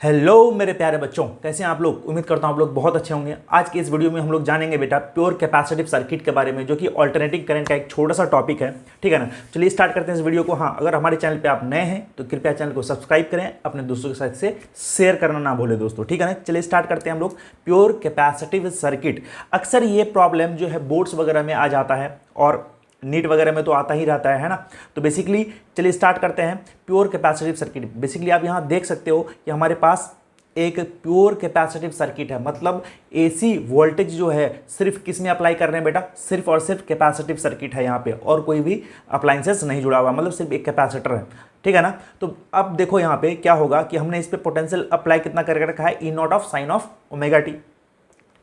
Hello मेरे प्यारे बच्चों, कैसे हैं आप लोग। उम्मीद करता हूं आप लोग बहुत अच्छे होंगे। आज की इस वीडियो में हम लोग जानेंगे बेटा प्योर कैपेसिटिव सर्किट के बारे में, जो कि अल्टरनेटिंग करंट का एक छोटा सा टॉपिक है। ठीक है ना। चलिए स्टार्ट करते हैं इस वीडियो को। हाँ, अगर हमारे चैनल पे आप नए हैं तो कृपया चैनल को सब्सक्राइब करें, अपने दोस्तों के साथ से शेयर करना ना भूलें दोस्तों। ठीक है ना। चलिए स्टार्ट करते हैं हम लोग प्योर कैपेसिटिव सर्किट। अक्सर ये प्रॉब्लम जो है बोर्ड्स वगैरह में आ जाता है और नीट वगैरह में तो आता ही रहता है ना। तो बेसिकली चलिए स्टार्ट करते हैं प्योर कैपेसिटिव सर्किट। बेसिकली आप यहाँ देख सकते हो कि हमारे पास एक प्योर कैपेसिटिव सर्किट है, मतलब एसी वोल्टेज जो है सिर्फ किस में अप्लाई कर रहे हैं बेटा, सिर्फ और सिर्फ कैपेसिटिव सर्किट है यहाँ पे, और कोई भी अप्लायंसेस नहीं जुड़ा हुआ, मतलब सिर्फ एक कैपेसिटर है। ठीक है ना। तो अब देखो यहाँ पे क्या होगा कि हमने इस पे पोटेंशियल अप्लाई कितना करके रखा है, E not of sine of omega t.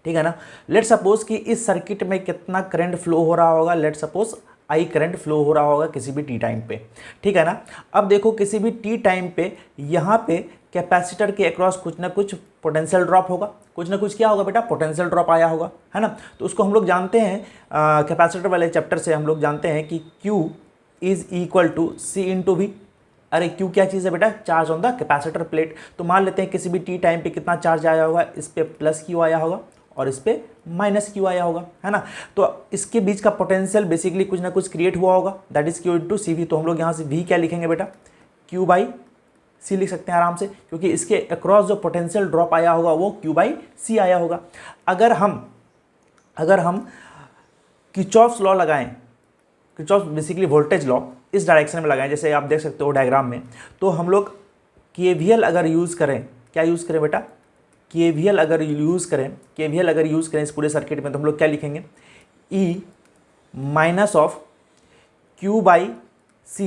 ठीक है ना। लेट सपोज कि इस सर्किट में कितना करंट फ्लो हो रहा होगा, let suppose I current flow हो रहा होगा किसी भी टी टाइम पे। ठीक है ना। अब देखो किसी भी टी टाइम पे यहाँ पे कैपेसिटर के अक्रॉस कुछ ना कुछ पोटेंशियल ड्रॉप होगा, कुछ ना कुछ क्या होगा बेटा, पोटेंशियल ड्रॉप आया होगा, है ना। तो उसको हम लोग जानते हैं कैपेसिटर वाले चैप्टर से हम लोग जानते हैं कि Q is equal to C into V. अरे Q क्या चीज़ है बेटा, charge on the capacitor plate. तो मान लेते हैं किसी भी टी टाइम पे कितना चार्ज आया होगा, इस पे प्लस Q आया होगा और इस पे माइनस Q आया होगा, है ना। तो इसके बीच का पोटेंशियल बेसिकली कुछ ना कुछ क्रिएट हुआ होगा, that is Q into C V. तो हम लोग यहाँ से V क्या लिखेंगे बेटा, Q बाई सी लिख सकते हैं आराम से, क्योंकि इसके अक्रॉस जो पोटेंशियल ड्रॉप आया होगा वो Q बाई सी आया होगा। अगर हम किरचॉफ्स लॉ लगाएं, किरचॉफ बेसिकली वोल्टेज लॉ इस डायरेक्शन में लगाएं, जैसे आप देख सकते हो डायग्राम में, तो हम लोग KVL अगर यूज़ करें, क्या यूज़ करें बेटा, KVL अगर यूज़ करें इस पूरे सर्किट में, तो हम लोग क्या लिखेंगे, E minus of Q by C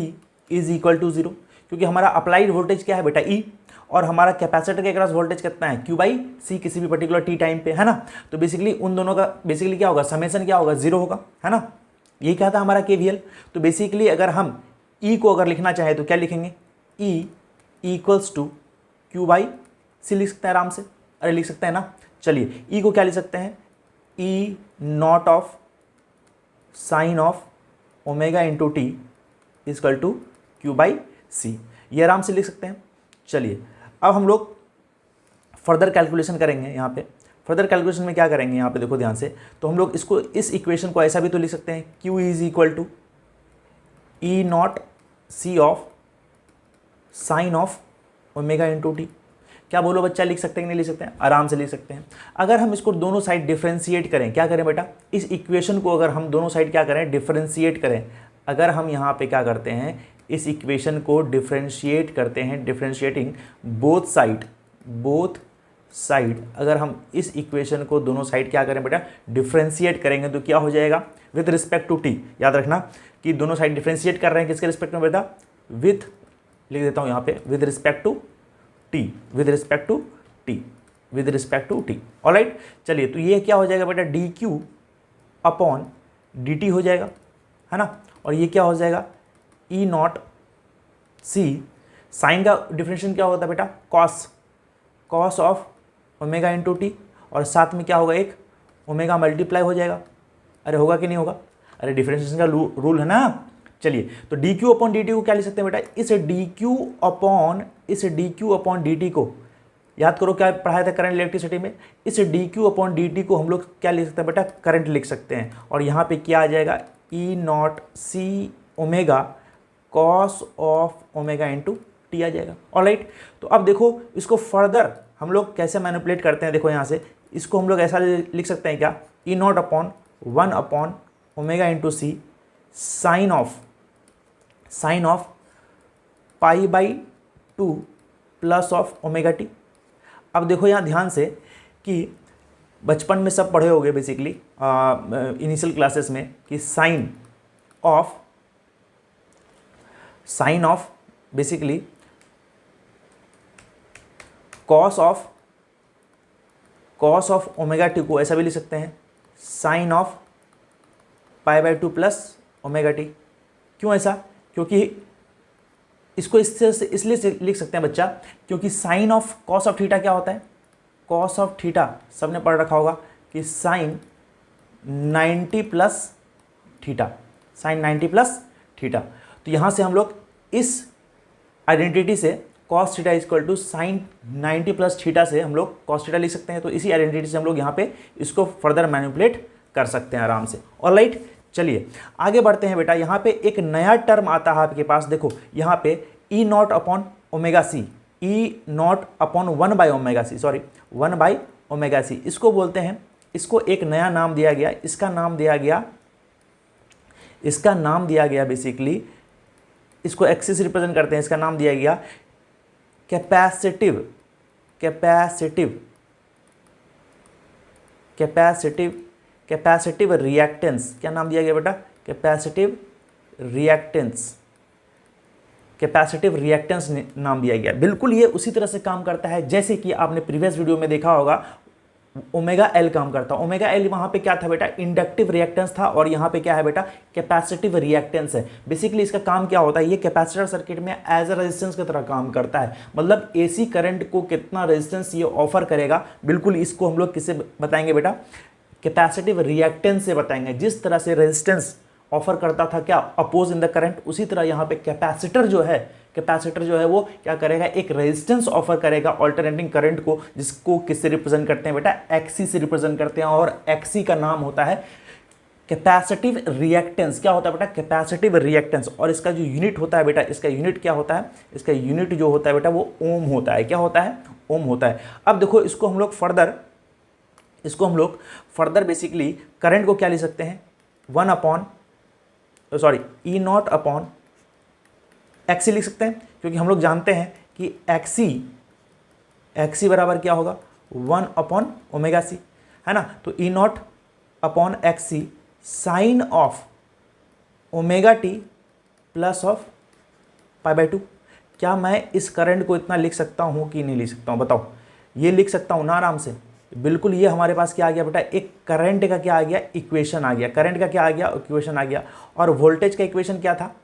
is equal to zero, क्योंकि हमारा अप्लाइड वोल्टेज क्या है बेटा E, और हमारा कैपेसिटर के अक्रॉस वोल्टेज कितना है Q बाई सी किसी भी पर्टिकुलर टी टाइम पे, है ना। तो बेसिकली उन दोनों का बेसिकली क्या होगा, समेशन क्या होगा, जीरो होगा, है ना। यही क्या था हमारा KVL। तो बेसिकली अगर हम E को अगर लिखना चाहें तो क्या लिखेंगे, E equals to Q by C लिख सकते हैं आराम से। अरे लिख सकते हैं ना। चलिए E को क्या लिख सकते हैं, E naught of sine of omega into t equal to Q by C, ये आराम से लिख सकते हैं। चलिए अब हम लोग फर्दर कैलकुलेशन करेंगे। यहाँ पे फर्दर कैलकुलेशन में क्या करेंगे, यहाँ पे देखो ध्यान से, तो हम लोग इसको इस इक्वेशन को ऐसा भी तो लिख सकते हैं, Q is equal to E not C of sine of omega into T. क्या बोलो बच्चा, लिख सकते हैं कि नहीं लिख सकते हैं, आराम से लिख सकते हैं। अगर हम इसको दोनों साइड डिफ्रेंशिएट करें, क्या करें बेटा, इस इक्वेशन को अगर हम दोनों साइड क्या करें, डिफ्रेंशिएट करें। अगर हम यहाँ पे क्या करते हैं, इस इक्वेशन को डिफ्रेंशिएट करते हैं, डिफ्रेंशिएटिंग बोथ साइड, अगर हम इस इक्वेशन को दोनों साइड क्या करें बेटा, डिफ्रेंशिएट करेंगे, तो क्या हो जाएगा, विथ रिस्पेक्ट टू टी। याद रखना कि दोनों साइड डिफ्रेंशिएट कर रहे हैं किसके रिस्पेक्ट में बेटा, विथ, लिख देता हूँ यहाँ पे, with respect to T, with respect to T, with respect to T. Alright. चलिए तो ये क्या हो जाएगा बेटा, D Q upon D T हो जाएगा, है ना। और ये क्या हो जाएगा, ई नॉट सी, साइन का डिफरेंशिएशन क्या होता है बेटा, cos of omega into T, और साथ में क्या होगा, एक ओमेगा मल्टीप्लाई हो जाएगा। अरे होगा कि नहीं होगा, अरे डिफरेंशिएशन का रूल है ना। चलिए तो D Q upon D T को क्या लिख सकते हैं बेटा, इस D Q upon D T को याद करो, क्या पढ़ाया था करंट इलेक्ट्रिसिटी में, इस D Q upon D T को हम लोग क्या लिख सकते हैं बेटा, करंट लिख सकते हैं। और यहाँ पे क्या आ जाएगा, E not C omega cos of omega into t आ जाएगा। ऑलराइट। तो अब देखो इसको फर्दर हम लोग कैसे मैनिपुलेट करते हैं, देखो यहाँ से इसको हम लोग ऐसा लिख सकते हैं क्या, E naught upon 1 upon omega into C sine of pi by 2 plus of omega t. अब देखो यहाँ ध्यान से कि बचपन में सब पढ़े होंगे बेसिकली इनिशियल क्लासेस में, कि sine of basically cos of omega T को ऐसा भी लिख सकते हैं, sine of pi by 2 plus omega T. क्यों ऐसा, क्योंकि इसको इसलिए लिख सकते हैं बच्चा, क्योंकि sine of cos of theta क्या होता है, कॉस ऑफ थीटा सबने पढ़ रखा होगा कि sine 90 plus theta, sine 90 plus theta. तो यहाँ से हम लोग इस आइडेंटिटी से cos theta equal to sine 90 plus theta से हम लोग कॉस थीटा लिख सकते हैं। तो इसी आइडेंटिटी से हम लोग यहाँ पे इसको फर्दर मैनिपुलेट कर सकते हैं आराम से। ऑलराइट, चलिए आगे बढ़ते हैं बेटा। यहाँ पे एक नया टर्म आता है आपके पास, देखो यहाँ पे E naught upon omega C, E naught upon 1 by omega C, sorry 1 by omega C, इसको बोलते हैं, इसको एक नया नाम दिया गया, इसका नाम दिया गया बेसिकली, इसको एक्सिस से रिप्रेजेंट करते हैं, इसका नाम दिया गया कैपेसिटिव रिएक्टेंस। क्या नाम दिया गया बेटा? कैपेसिटिव रिएक्टेंस नाम दिया गया। बिल्कुल ये उसी तरह से काम करता है जैसे कि आपने प्रीवियस वीडियो में देखा होगा ओमेगा एल काम करता है। ओमेगा एल वहाँ पे क्या था बेटा? इंडक्टिव रिएक्टेंस था, और यहाँ पे क्या है बेटा? कैपेसिटिव रिएक्टेंस है। बेसिकली इसका काम क्या होता है? ये कैपेसिटर सर्किट में एज अ रेजिस्टेंस की तरह काम करता है, मतलब एसी करंट को कितना रेजिस्टेंस ये ऑफर करेगा, बिल्कुल इसको हम लोग किससे बताएंगे बेटा? कैपेसिटिव रिएक्टेंस से बताएंगे। जिस तरह से रेजिस्टेंस ऑफर करता था क्या? अपोज इन द करंट, उसी तरह यहाँ पे कैपेसिटर जो है वो क्या करेगा? एक रेजिस्टेंस ऑफर करेगा अल्टरनेटिंग करंट को, जिसको किससे रिप्रेजेंट करते हैं बेटा? एक्सी से रिप्रेजेंट करते हैं, और एक्सी का नाम होता है कैपेसिटिव रिएक्टेंस। क्या होता है बेटा? Capacitive reactance. और इसका जो यूनिट होता है बेटा, इसका यूनिट क्या होता है? इसका यूनिट जो होता है बेटा वो ओम होता है। क्या होता है? ओम होता है। अब देखो इसको हम लोग फर्दर बेसिकली करंट को क्या लिख सकते हैं? ई नॉट अपॉन एक्सी लिख सकते हैं, क्योंकि हम लोग जानते हैं कि एक्सी बराबर क्या होगा? 1 अपॉन ओमेगा सी, है ना। तो E naught upon X C sine of omega t plus of pi by 2। क्या मैं इस करंट को इतना लिख सकता हूँ कि नहीं लिख सकता हूँ? बताओ। ये लिख सकता हूँ ना आराम से, बिल्कुल। ये हमारे पास क्या आ गया बेटा? एक करंट का क्या आ गया? इक्वेशन आ गया। करंट का क्या आ गया? इक्वेशन आ गया। और वोल्टेज का इक्वेशन क्या था?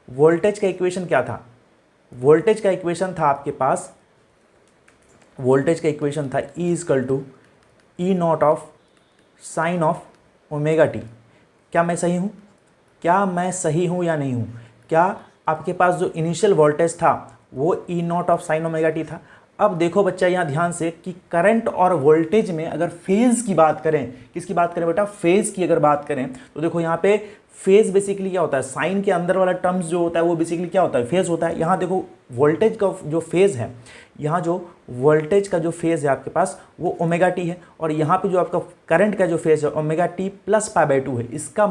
वोल्टेज का इक्वेशन था आपके पास, वोल्टेज का इक्वेशन था E equal to E not of sine of omega T. क्या मैं सही हूँ या नहीं हूँ? क्या आपके पास जो इनिशियल वोल्टेज था वो E not of sine omega t था? अब देखो बच्चा यहाँ ध्यान से कि करंट और वोल्टेज में अगर फेज की बात करें, किसकी बात करें बेटा? फेज की अगर बात करें तो देखो यहाँ पे फेज बेसिकली क्या होता है? साइन के अंदर वाला टर्म्स जो होता है वो बेसिकली क्या होता है? फेज होता है। यहाँ देखो वोल्टेज का जो फेज है, यहाँ जो वोल्टेज का जो फेज है आपके पास वो ओमेगा टी है, और यहाँ पे जो आपका करंट का जो फेज है omega t plus pi by 2 है। इसका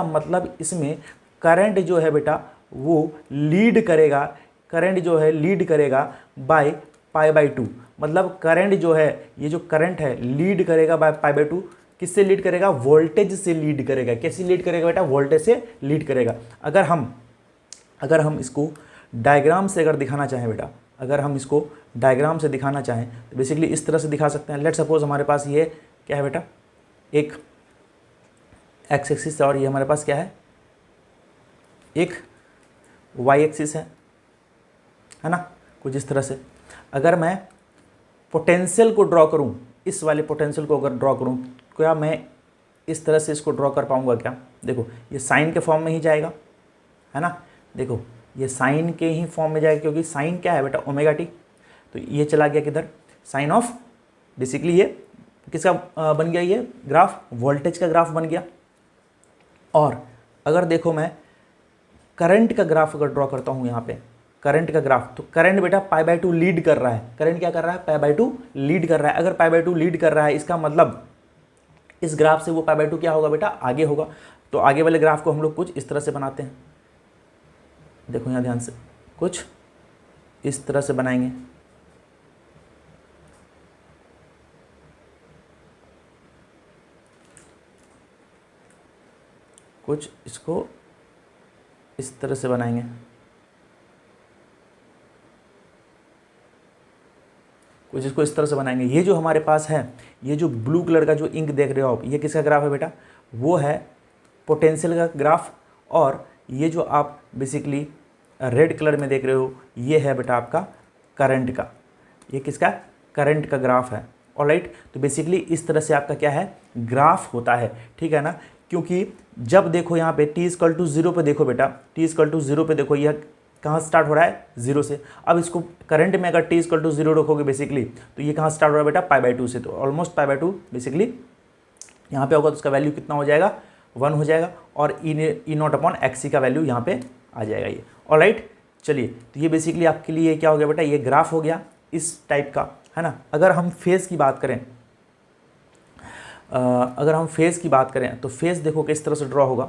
मतलब इसमें करंट जो है बेटा वो लीड करेगा बाय पाई बाई 2। मतलब करंट जो है, ये जो करंट है लीड करेगा बाय पाई बाई 2। किससे लीड करेगा? वोल्टेज से लीड करेगा। कैसे लीड करेगा बेटा? वोल्टेज से लीड करेगा। अगर हम इसको डायग्राम से अगर दिखाना चाहें बेटा, तो बेसिकली इस तरह से दिखा सकते हैं। लेट्स सपोज हमारे पास ये क्या है बेटा? एक एक्स एक्सिस है, और ये हमारे पास क्या है? एक वाई एक्सिस है ना, कुछ इस तरह से। अगर मैं पोटेंशियल को ड्रॉ करूं, इस वाले पोटेंशियल को अगर ड्रॉ करूं, क्या मैं इस तरह से इसको ड्रॉ कर पाऊंगा क्या? देखो ये साइन के फॉर्म में ही जाएगा, है ना। देखो ये साइन के ही फॉर्म में जाएगा, क्योंकि साइन क्या है बेटा? Omega T. तो ये चला गया किधर? साइन ऑफ, बेसिकली ये किसका बन गया? ये ग्राफ वोल्टेज का ग्राफ बन गया। और अगर देखो मैं करंट का ग्राफ अगर ड्रॉ करता हूँ यहाँ पे, करंट का ग्राफ, तो करंट बेटा पाई बाई 2 लीड कर रहा है। करंट क्या कर रहा है? पाई बाई 2 लीड कर रहा है। अगर पाई बाई 2 लीड कर रहा है, इसका मतलब इस ग्राफ से वो पाई बाई 2 क्या होगा बेटा? आगे होगा। तो आगे वाले ग्राफ को हम लोग कुछ इस तरह से बनाते हैं। देखो यहाँ ध्यान से, कुछ इस तरह से बनाएंगे। कुछ इसको इस तरह से बनाएंगे। कुछ इसको इस तरह से बनाएंगे। ये जो हमारे पास है, ये जो ब्लू कलर का जो इंक देख रहे हो आप, ये किसका ग्राफ है बेटा? वो है पोटेंशियल का ग्राफ। और ये जो आप बेसिकली रेड कलर में देख रहे हो, ये है बेटा आपका करंट का। ये किसका? करंट का ग्राफ है। ऑलराइट, तो बेसिकली इस तरह से आपका क्या है? ग्राफ होता है, ठीक है ना। क्योंकि जब देखो यहाँ पे t = 0 पे देखो बेटा, t = 0 पे देखो, यह कहाँ स्टार्ट हो रहा है, 0 से। अब इसको करंट में अगर t इक्वल टू 0 रखोगे बेसिकली, तो ये कहाँ स्टार्ट हो रहा है बेटा, π/2 से। तो ऑलमोस्ट π/2 बेसिकली यहाँ पे होगा, तो उसका वैल्यू कितना हो जाएगा, 1 हो जाएगा, और ई नॉट अपॉन एक्सी का वैल्यू यहाँ पे आ जाएगा ये। ऑलराइट, चलिए, तो ये बेसिकली आपके लिए क्या हो गया बेटा, ये ग्राफ हो गया इस टाइप का, है ना। अगर हम फेज़ की बात करें, तो फेज़ देखो किस तरह से ड्रॉ होगा।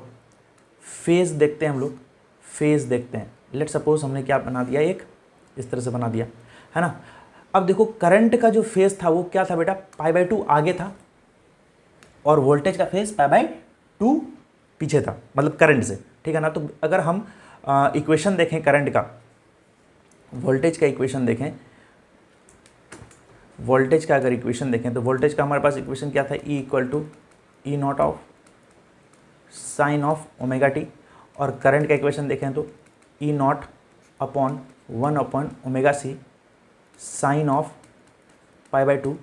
फेज़ देखते हैं हम लोग, फेज़ देखते हैं। लेट सपोज हमने क्या बना दिया, एक इस तरह से बना दिया, है ना। अब देखो करंट का जो फेज़ था वो क्या था बेटा, π/2 आगे था, और वोल्टेज का फेज़ π/2 पीछे था, मतलब करंट से, ठीक है ना। तो अगर हम इक्वेशन देखें करंट का, वोल्टेज का इक्वेशन देखें, वोल्टेज का अगर इक्वेशन देखें, तो वोल्टेज का हमारे पास इक्वेशन क्या था, E equal to E not of sine of omega t, और करंट का इक्वेशन देखें तो E naught upon 1 upon omega C sine of π/2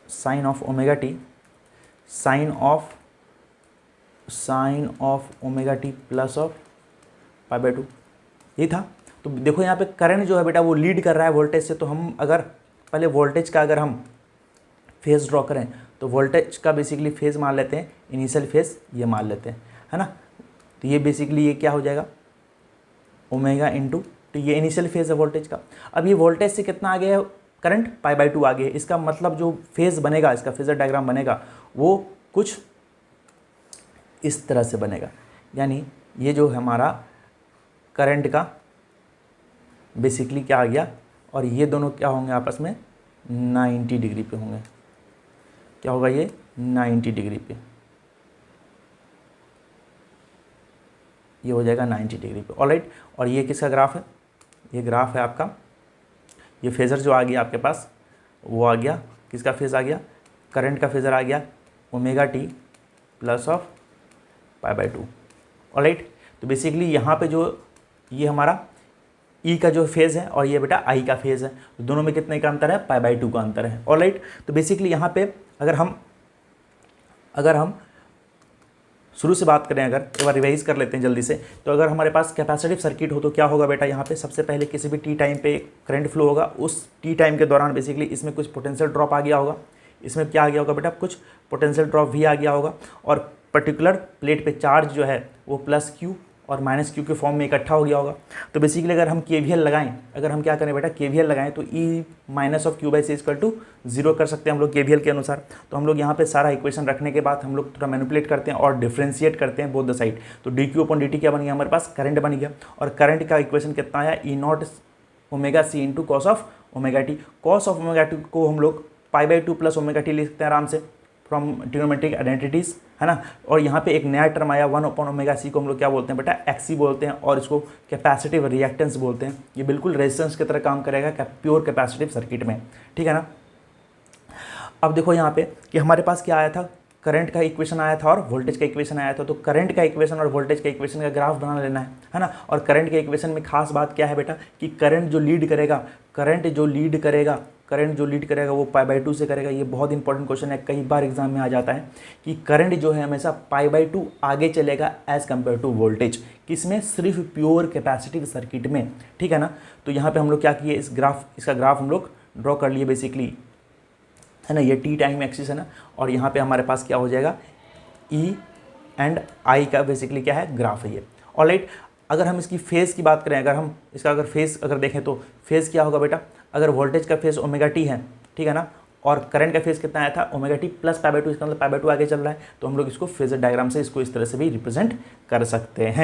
sine of omega t sine of omega t plus of π/2, यही था। तो देखो यहाँ पे करंट जो है बेटा वो लीड कर रहा है वोल्टेज से। तो हम अगर पहले वोल्टेज का अगर हम फेज़ ड्रॉ करें, तो वोल्टेज का बेसिकली फेज़ मान लेते हैं, इनिशियल फेज़ ये मान लेते हैं, है ना। तो ये बेसिकली ये क्या हो जाएगा, ओमेगा इंटू, तो ये इनिशियल फेज़ है वोल्टेज का। अब ये वोल्टेज से कितना आगे है करंट, π/2 आगे है। इसका मतलब जो फेज़ बनेगा, इसका फेज़र डायग्राम बनेगा वो कुछ इस तरह से बनेगा। यानी ये जो हमारा करंट का बेसिकली क्या आ गया, और ये दोनों क्या होंगे आपस में 90 डिग्री पे होंगे। क्या होगा ये 90 डिग्री पे, ये हो जाएगा 90 डिग्री पे। ऑलराइट, और ये किसका ग्राफ है, ये ग्राफ है आपका, ये फेज़र जो आ गया आपके पास वो आ गया, किसका फेज़ आ गया, करंट का फेज़र आ गया omega t plus of π/2। Alright, तो बेसिकली यहाँ पे जो ये हमारा ई का जो फेज़ है और ये बेटा आई का फेज़ है, तो दोनों में कितने का अंतर है, π/2 का अंतर है। ऑलराइट, तो बेसिकली यहाँ पे अगर हम शुरू से बात करें, अगर एक बार रिवाइज कर लेते हैं जल्दी से, तो अगर हमारे पास कैपेसिटिव सर्किट हो तो क्या होगा बेटा, यहाँ पे सबसे पहले किसी भी टी टाइम पे करंट फ्लो होगा। उस टी टाइम के दौरान बेसिकली इसमें कुछ पोटेंशियल ड्रॉप आ गया होगा, इसमें क्या आ गया होगा बेटा, कुछ पोटेंशियल ड्रॉप भी आ गया होगा, और पर्टिकुलर प्लेट पे चार्ज जो है वो प्लस क्यू और माइनस क्यू के फॉर्म में इकट्ठा हो गया होगा। तो बेसिकली अगर हम KVL लगाएं, अगर हम क्या करें बेटा, KVL लगाएं, तो E minus of Q/C equal to 0 कर सकते हैं हम लोग KVL के अनुसार। तो हम लोग यहाँ पे सारा इक्वेशन रखने के बाद हम लोग थोड़ा मैनिपुलेट करते हैं और डिफ्रेंशिएट करते हैं बोथ द साइड। तो dq/dt क्या बन गया हमारे पास, करंट बन गया, और करंट का इक्वेशन कितना आया, E not omega C into cos of omega T. Cos of omega T को हम लोग π/2 प्लस ओमेगा टी लिख सकते हैं आराम से फ्रॉम ट्रिग्नोमेट्रिक आइडेंटिटीज़, है ना। और यहाँ पे एक नया टर्म आया 1 अपॉन ओमेगा सी को हम लोग क्या बोलते हैं बेटा, एक्सी बोलते हैं, और इसको कैपेसिटिव रिएक्टेंस बोलते हैं। ये बिल्कुल रेजिस्टेंस की तरह काम करेगा प्योर कैपेसिटिव सर्किट में, ठीक है ना। अब देखो यहाँ पे कि हमारे पास क्या आया था, करंट का इक्वेशन आया था और वोल्टेज का इक्वेशन आया था। तो करंट का इक्वेशन और वोल्टेज का इक्वेशन का ग्राफ बना लेना है ना। और करंट के इक्वेशन में खास बात क्या है बेटा, कि करंट जो लीड करेगा वो π/2 से करेगा। ये बहुत इंपॉर्टेंट क्वेश्चन है, कई बार एग्जाम में आ जाता है कि करंट जो है हमेशा π/2 आगे चलेगा एज कम्पेयर टू वोल्टेज, किसमें, सिर्फ प्योर कैपेसिटिव सर्किट में, ठीक है ना। तो यहाँ पे हम लोग क्या किए, इसका ग्राफ हम लोग ड्रॉ कर लिए बेसिकली, है ना। ये टी टाइम एक्सिस है ना, और यहाँ पे हमारे पास क्या हो जाएगा, E एंड I का बेसिकली क्या है, ग्राफ है ये। ऑलराइट, अगर हम इसकी फेज़ की बात करें, अगर हम इसका अगर फेज़ अगर देखें तो फेज़ क्या होगा बेटा, अगर वोल्टेज का फेज़ ओमेगा टी है, ठीक है ना, और करंट का फेज़ कितना आया था, ओमेगा टी प्लस π/2, इसका मतलब π/2 आगे चल रहा है, तो हम लोग इसको फेज़र डायग्राम से इसको इस तरह से भी रिप्रेजेंट कर सकते हैं।